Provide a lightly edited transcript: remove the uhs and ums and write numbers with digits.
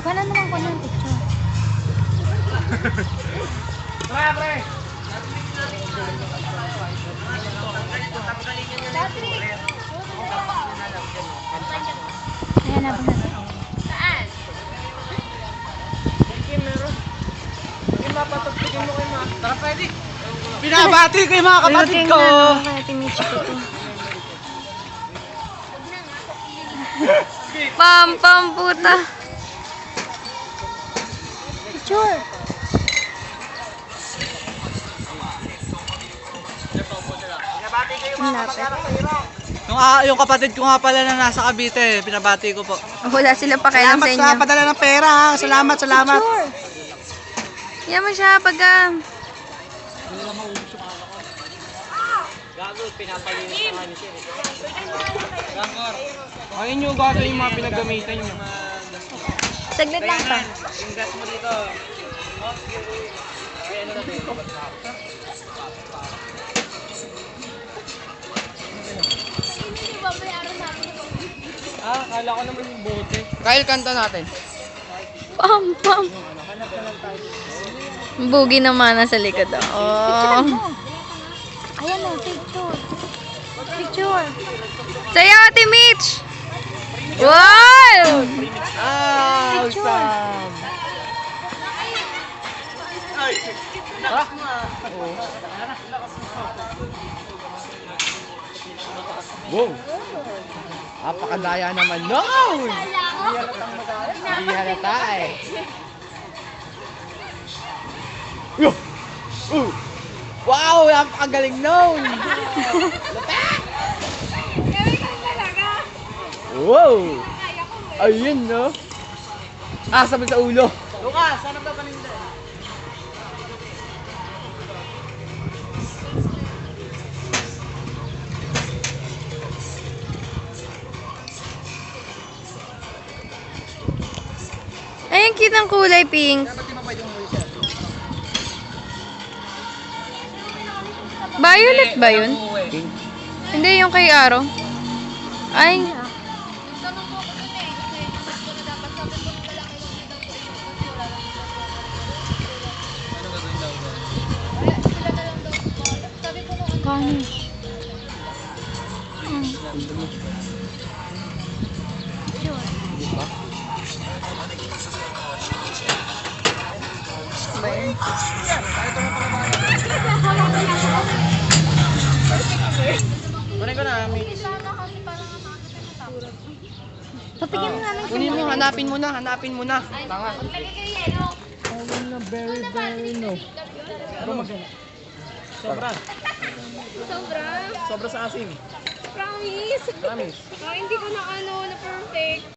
Wala naman ko ng picture. Pre! Ayan na ba na? Saan? Tara, pwede. Binabati ko yung mga kapatid ko. Kaya timichi ko to. Pam puta. Picture. Binabati ko yung mga kamag-anak sa Iraq. Yung kapatid ko nga pala na nasa Cavite, pinabati ko po. Wala sila pakialam sa inyo. Salamat sa padala ng pera ha. Salamat. Picture. Yaman siya pag Gago, pinapalinis na nga ni Sir. Gangor. Ayun yung gago yung mga pinagamitan nyo. saglit lang pa. Yung gas mo dito. Ano na dito? Kala ko naman yung bote. Kyle, kanta natin. Pam. Bugi naman nasa likod. Oh. Ayan o, picture. Picture. Sayo, Ate Mitch! Wow! Picture. Awesome! Tara! Wow! Apakadaya naman. No! Hindi halata eh. Yo! Wow! Napakagaling nun! Wow! Ayun no? Sabi sa ulo. Lucas, sana ba paninda? Ay, ang cute ng kulay pink. Violet ba yun? Hindi, yung kay Aro. Ay. Kano? Kunin ko na, Ami. Papigyan mo namin Kunin mo, hanapin mo na. Tanga. Lagay kayo yelo. Very no. Sobra. Sobra. Sobra sa asim. Promise. Promise. Hindi ko na perfect.